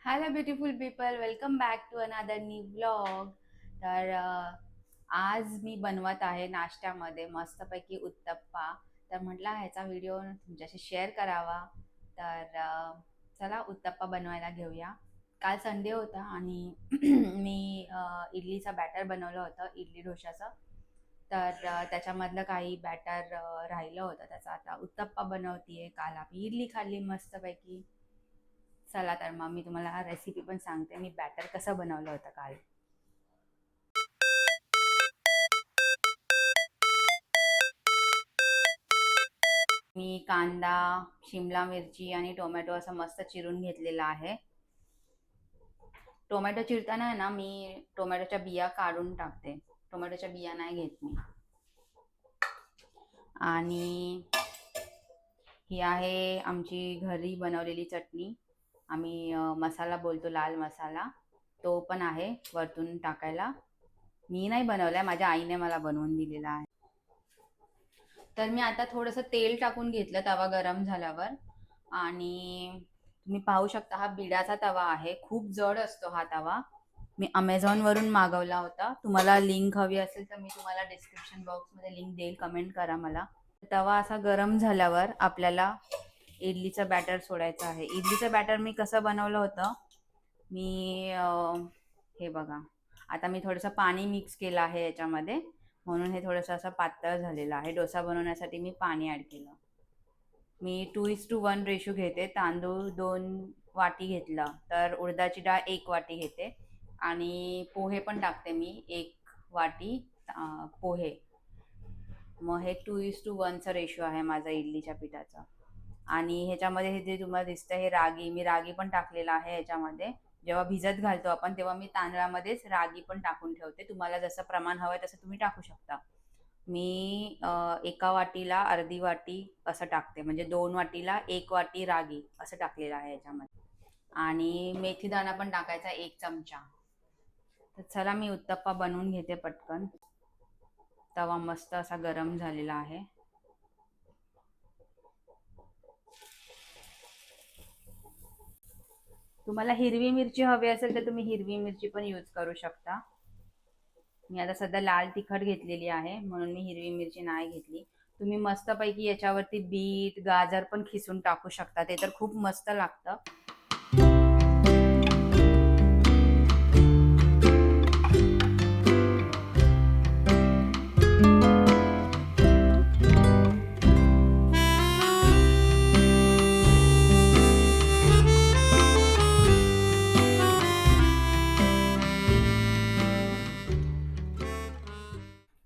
Hello beautiful people, welcome back to another new blog. तर आज मी बनवत आहे नाश्त्यामध्ये मस्तपैकी उत्तप्पा. तर म्हटलं ह्याचा व्हिडिओ तुमच्याशी शेअर करावा. तर चला उत्तप्पा बनवायला घेऊया. काल संडे होता आणि मी इडलीचा बॅटर बनवलं होतं, इडली डोशाचं. तर त्याच्यामधलं काही बॅटर राहिलं होतं, त्याचा आता उत्तप्पा बनवतीये. काल आम्ही इडली खाल्ली मस्तपैकी. चला तर मग मी तुम्हाला रेसिपी पण सांगते, मी बॅटर कसं बनवलं होतं काल. मी कांदा, शिमला मिरची आणि टोमॅटो असं मस्त चिरून घेतलेला आहे. टोमॅटो चिरताना आहे ना, मी टोमॅटोच्या बिया काढून टाकते. टोमॅटोच्या बिया नाही घेत मी. आणि ही आहे आमची घरी बनवलेली चटणी. आम्ही मसाला बोलतो, लाल मसाला. तो पण आहे वरतून टाकायला. मी नाही बनवलाय, माझ्या आईने मला बनवून दिलेला आहे. तर मी आता थोडंसं तेल टाकून घेतलं तवा गरम झाल्यावर. आणि तुम्ही पाहू शकता, हा बिडाचा तवा आहे. खूप जड असतो हा तवा. मी अमेझॉनवरून मागवला होता. तुम्हाला लिंक हवी असेल तर मी तुम्हाला डिस्क्रिप्शन बॉक्समध्ये लिंक देईल, कमेंट करा मला. तवा असा गरम झाल्यावर आपल्याला इडलीचं बॅटर सोडायचं आहे. इडलीचं बॅटर मी कसं बनवलं होतं, मी हे बघा, आता मी थोडंसं पाणी मिक्स केलं आहे याच्यामध्ये, म्हणून हे थोडंसं असं पातळ झालेलं आहे. डोसा बनवण्यासाठी मी पाणी ॲड केलं. मी 2:1 रेशो घेते. तांदूळ 2 वाटी घेतलं तर उडदाची डाळ 1 वाटी घेते. आणि पोहे पण टाकते मी 1 वाटी पोहे. मग हे 2:1चा रेशो आहे माझा इडलीच्या पिठाचा. आणि ह्याच्यामध्ये हे जे तुम्हाला दिसतं, हे रागी, मी रागी पण टाकलेला आहे ह्याच्यामध्ये. जेव्हा भिजत घालतो आपण तेव्हा मी तांदळामध्येच रागी पण टाकून ठेवते. तुम्हाला जसं प्रमाण हवं आहे तसं तुम्ही टाकू शकता. मी 1 वाटीला अर्धी वाटी असं टाकते, म्हणजे 2 वाटीला 1 वाटी रागी असं टाकलेलं आहे याच्यामध्ये. आणि मेथी दाणा पण टाकायचा 1 चमचा. तर चला मी उत्तप्पा बनवून घेते पटकन. तवा मस्त असा गरम झालेला आहे. तुम्हाला हिरवी मिरची हवी असेल तर तुम्ही हिरवी मिरची पण यूज करू शकता. मी आता सध्या लाल तिखट घेतलेली आहे, म्हणून मी हिरवी मिरची नाही घेतली. तुम्ही मस्तपैकी याच्यावरती बीट, गाजर पण खिसून टाकू शकता, ते तर खूप मस्त लागतं.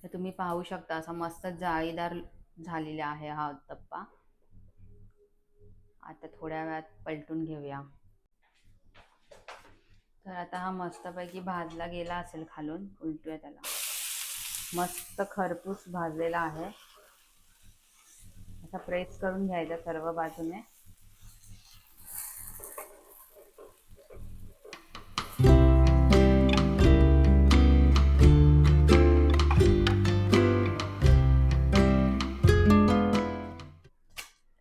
तर तुम्ही पाहू शकता, असा मस्त जाळीदार झालेला आहे हा उत्तप्पा. आता थोड्या वेळात पलटून घेऊया. तर आता हा मस्तपैकी भाजला गेला असेल खालून, उलटूया त्याला. मस्त खरपूस भाजलेला आहे. असा प्रेस करून घ्यायचा सर्व बाजूने.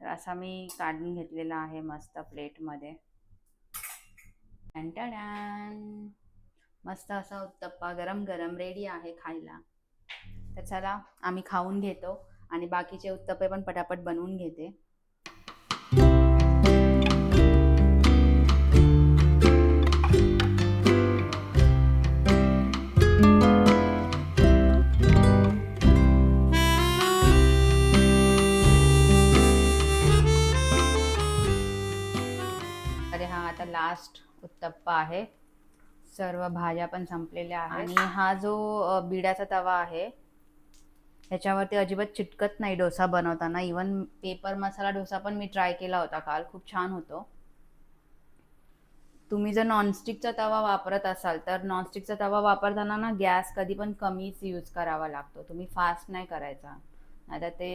तर असा मी काढून घेतलेला आहे मस्त प्लेटमध्ये. मस्त असा उत्तप्पा गरम गरम रेडी आहे खायला. तर चला आम्ही खाऊन घेतो आणि बाकीचे उत्तप्पे पण पटापट बनवून घेते. अरे हा आता लास्ट उत्तप्पा आहे. सर्व भाज्या पण संपलेल्या आहेत. आणि हा जो बिडाचा तवा आहे ह्याच्यावरती अजिबात चिटकत नाही डोसा बनवताना. इवन पेपर मसाला डोसा पण मी ट्राय केला होता काल, खूप छान होतो. तुम्ही जर नॉनस्टिकचा तवा वापरत असाल तर नॉनस्टिकचा तवा वापरताना ना गॅस कधी पण कमीच यूज करावा लागतो. तुम्ही फास्ट नाही करायचा, आता ते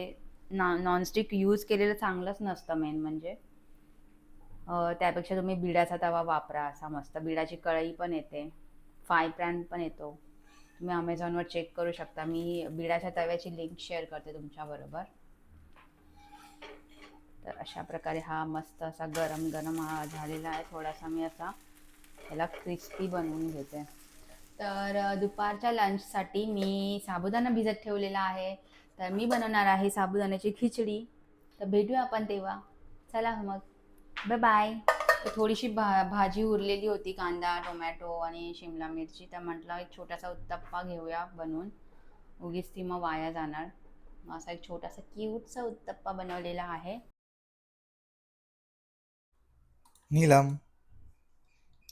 नॉनस्टिक यूज केलेलं चांगलंच नसतं मेन म्हणजे. त्यापेक्षा तुम्ही बिडाचा तवा वापरा. असा मस्त बिडाची कढई पण येते, फ्राय पॅन पण येतो. तुम्ही अमेझॉनवर चेक करू शकता. मी बिडाच्या तव्याची लिंक शेअर करते तुमच्याबरोबर. तर अशा प्रकारे हा मस्त असा गरम गरम हा झालेला आहे. थोडासा मी असा त्याला क्रिस्पी बनवून घेते. तर दुपारच्या लंचसाठी मी साबुदाणा भिजत ठेवलेला आहे. तर मी बनवणार आहे साबुदाण्याची खिचडी. तर भेटूया आपण तेव्हा. चला मग, बाय बाय. तर थोडीशी भाजी उरलेली होती, कांदा टोमॅटो आणि शिमला मिरची. तर म्हटलं एक छोटासा उत्तप्पा घेऊया बनवून, उगीच ती मग वाया जाणार. मग असा एक छोटासा क्यूटचा उत्तप्पा बनवलेला आहे. नीलम,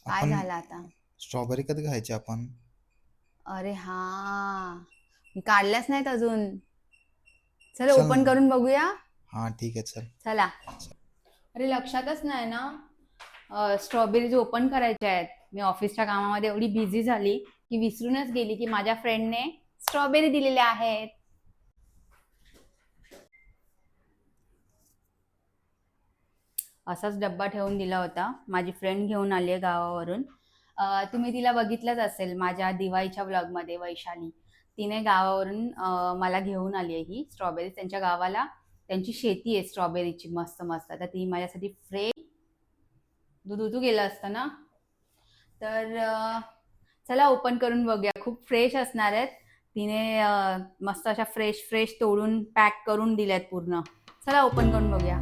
काय आपण झालं आता? स्ट्रॉबेरी कधी खायची आपण? अरे हा, मी काढल्याच नाहीत अजून. चल चल ओपन ना. करून बघूया. हां, ठीक आहे, चल. चला. अरे लक्षातच नाही ना, स्ट्रॉबेरीज ओपन करायच्या आहेत. मी ऑफिसच्या कामामध्ये एवढी बिझी झाली की विसरूनच गेली की माझ्या फ्रेंडने स्ट्रॉबेरी दिलेल्या आहेत. असाच डब्बा ठेवून दिला होता, माझी फ्रेंड घेऊन आली आहे गावावरून. तुम्ही तिला बघितलंच असेल माझ्या दिवाळीच्या व्लॉगमध्ये, वैशाली. तिने गावावरून मला घेऊन आली आहे ही स्ट्रॉबेरी. त्यांच्या गावाला त्यांची शेती आहे स्ट्रॉबेरीची मस्त मस्त. तर ती माझ्यासाठी फ्रेश दूध उतू गेलं असतं ना. तर चला ओपन करून बघूया. खूप फ्रेश असणार आहेत. तिने मस्त अशा फ्रेश फ्रेश तोडून पॅक करून दिल्यात पूर्ण. चला ओपन करून बघूया.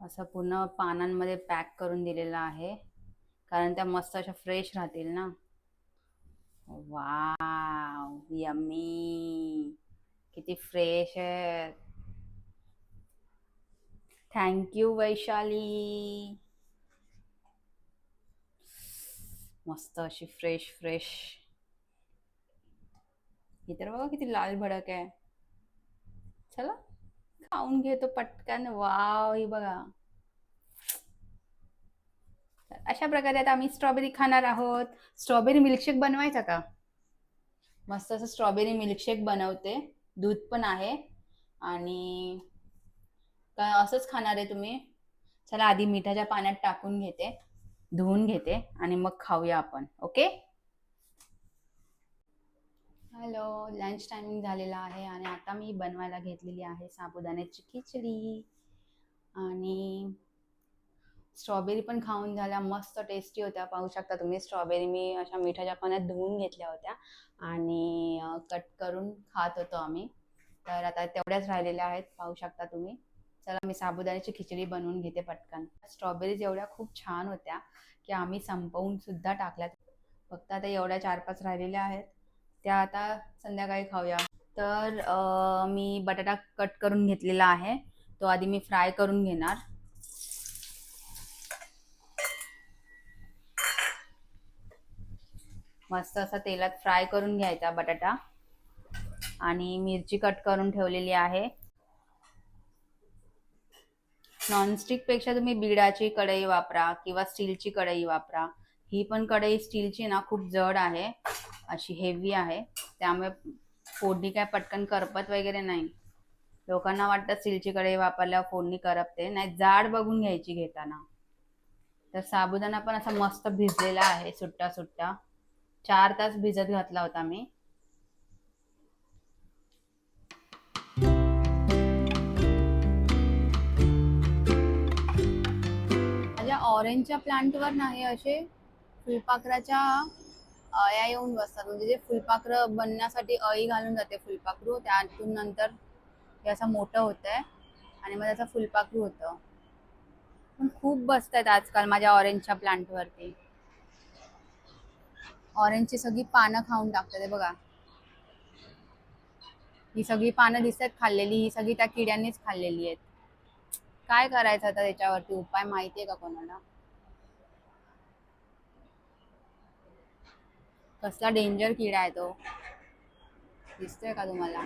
असं पूर्ण पानांमध्ये पॅक करून दिलेलं आहे, कारण त्या मस्त अशा फ्रेश राहतील ना. वाव, यम्मी, किती फ्रेश आहे. थँक्यू वैशाली. मस्त अशी फ्रेश फ्रेश. ही तर बघा किती लाल भडक आहे. चला खाऊन घेतो पटकन. वाव, ही बघा. अशा प्रकारे आता आम्ही स्ट्रॉबेरी खाणार आहोत. स्ट्रॉबेरी मिल्कशेक बनवायचा का? मस्त असं स्ट्रॉबेरी मिल्कशेक बनवते. दूध पण आहे. आणि काय असंच खाणार आहे तुम्ही? चला आधी मिठाच्या पाण्यात टाकून घेते, धुवून घेते आणि मग खाऊया आपण. ओके. हॅलो, लंच टायमिंग झालेला आहे आणि आता मी बनवायला घेतलेली आहे साबुदाण्याची खिचडी. आणि स्ट्रॉबेरी पण खाऊन झाल्या, मस्त टेस्टी होत्या. पाहू शकता तुम्ही, स्ट्रॉबेरी मी अशा मिठाच्या पाण्यात धुवून घेतल्या होत्या आणि कट करून खात होतो आम्ही. तर आता तेवढ्याच राहिलेल्या आहेत, पाहू शकता तुम्ही. चला मी साबुदाण्याची खिचडी बनवून घेते पटकन. स्ट्रॉबेरीज एवढ्या खूप छान होत्या की आम्ही संपवून सुद्धा टाकल्यात. फक्त आता एवढ्या 4-5 राहिलेल्या आहेत, त्या आता संध्याकाळी खाऊया. तर मी बटाटा कट करून घेतलेला आहे, तो आधी मी फ्राय करून घेणार. मस्त असा तेलात फ्राय करून घ्यायचा बटाटा. आणि मिरची कट करून ठेवलेली आहे. नॉनस्टिक पेक्षा तुम्ही बिडाची कढई वापरा किंवा स्टीलची कढई वापरा. ही पण कढई स्टीलची ना खूप जड आहे, अशी हेवी आहे. त्यामुळे फोडणी काय पटकन करपत वगैरे नाही. लोकांना वाटतं स्टीलची कढई वापरल्यावर फोडणी करपते, नाही, जाड बघून घ्यायची घेताना. तर साबुदाणा पण असा मस्त भिजलेला आहे, सुट्टा सुट्टा. 4 तास भिजत घातला होता मी. माझ्या ऑरेंजच्या प्लांटवर नाही असे फुलपाखराच्या अळ्या येऊन बसतात. म्हणजे जे फुलपाखरं बनण्यासाठी अळी घालून जाते फुलपाखरू, त्यातून नंतर हे असं मोठं होतंय आणि मग त्याचं फुलपाखरू होतं. पण खूप बसत आहेत आजकाल माझ्या ऑरेंजच्या प्लांटवरती. ऑरेंजची सगळी पानं खाऊन टाकतात. हे बघा, ही सगळी पानं दिसतात खाल्लेली, ही सगळी त्या किड्यांनीच खाल्लेली आहेत. काय करायचं आता त्याच्यावरती उपाय माहितीये का कोणाला? कसला डेंजर किडा आहे तो, दिसतोय का तुम्हाला?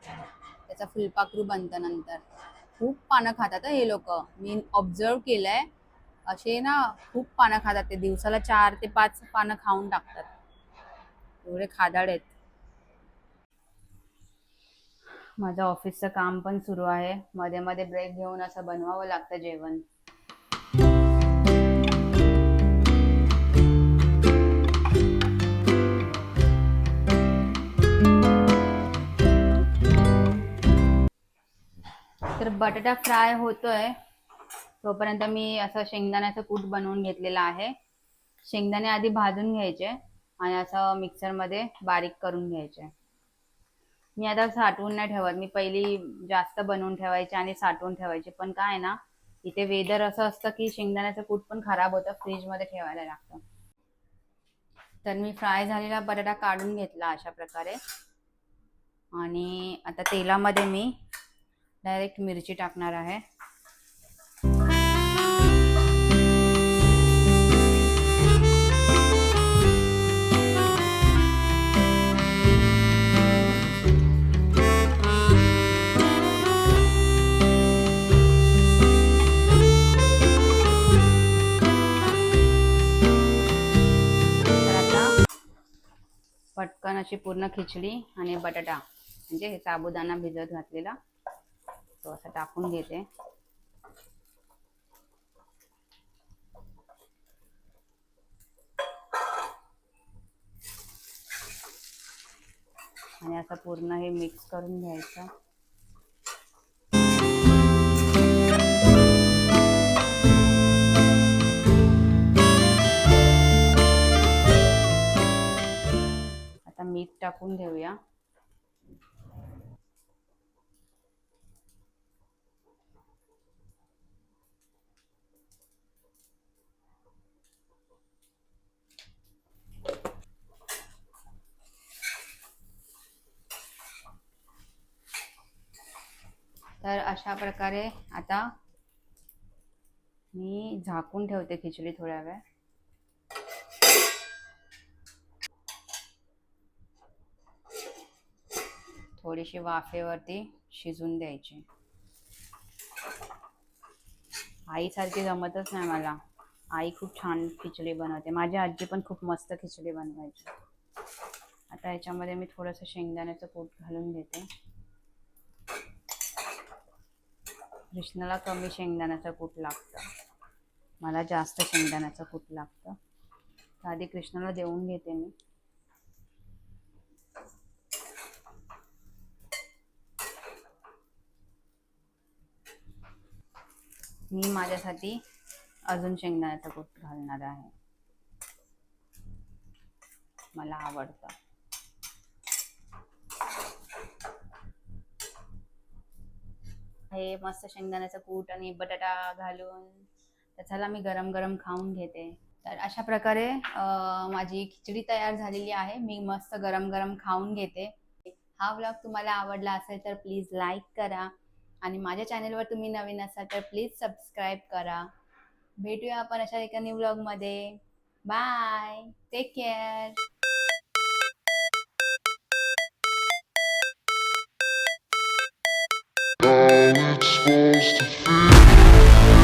त्याचा फुलपाखरू बनतं नंतर. खूप पानं खातात हे लोक, मी ऑब्झर्व केलंय. असे ना खूप पानं खातात ते, दिवसाला 4 ते 5 पानं खाऊन टाकतात. एवढे खादाड आहेत. माझं ऑफिसचं काम पण सुरू आहे, मध्ये मध्ये ब्रेक घेऊन असं बनवावं लागतं जेवण. तर बटाटा फ्राय होतोय तोपर्यंत मी असं शेंगदाण्याचं कूट बनवून घेतलेलं आहे. शेंगदाणे आधी भाजून घ्यायचे आणि असं मिक्सरमध्ये बारीक करून घ्यायचे. मी आता साठवून नाही ठेवत. मी पहिली जास्त बनवून ठेवायचे आणि साठवून ठेवायचे, पण काय ना इथे वेदर असं असतं की शेंगदाण्याचं कूट पण खराब होतं, फ्रीजमध्ये ठेवायला लागतं. तर मी फ्राय झालेला बटाटा काढून घेतला अशा प्रकारे आणि आता तेलामध्ये मी डायरेक्ट मिरची टाकणार आहे. तर आता पटकन अशी पूर्ण खिचडी आणि बटाटा म्हणजे हे साबुदाणा भिजत घातलेला तो असं टाकून घेते. आणि असं पूर्ण हे मिक्स करून घ्यायचं. आता मीठ टाकून घेऊया. तर अशा प्रकारे आता मी झाकून ठेवते खिचडी थोड्या वेळ. थोडीशी वाफेवरती शिजून द्यायची. आईसारखी जमतच नाही मला. आई खूप छान खिचडी बनवते. माझी आजी पण खूप मस्त खिचडी बनवायची. आता याच्यामध्ये मी थोडंसं शेंगदाण्याचं कूट घालून घेते. कृष्णाला कमी शेंगदाण्याचं कूट लागतं, मला जास्त शेंगदाण्याचं कूट लागतं. तर आधी कृष्णाला देऊन घेते मी. मी माझ्यासाठी अजून शेंगदाण्याचं कूट घालणार आहे, मला आवडतं. हे मस्त शेंगदाण्याचं कूट आणि बटाटा घालून त्याला मी गरम गरम खाऊन घेते. तर अशा प्रकारे माझी खिचडी तयार झालेली आहे. मी मस्त गरम गरम खाऊन घेते. हा व्लॉग तुम्हाला आवडला असेल तर प्लीज लाईक करा आणि माझ्या चॅनलवर तुम्ही नवीन असाल तर प्लीज सबस्क्राईब करा. भेटूया आपण अशा एका न्यू व्लॉगमध्ये. Bye, take care. How it's supposed to feel.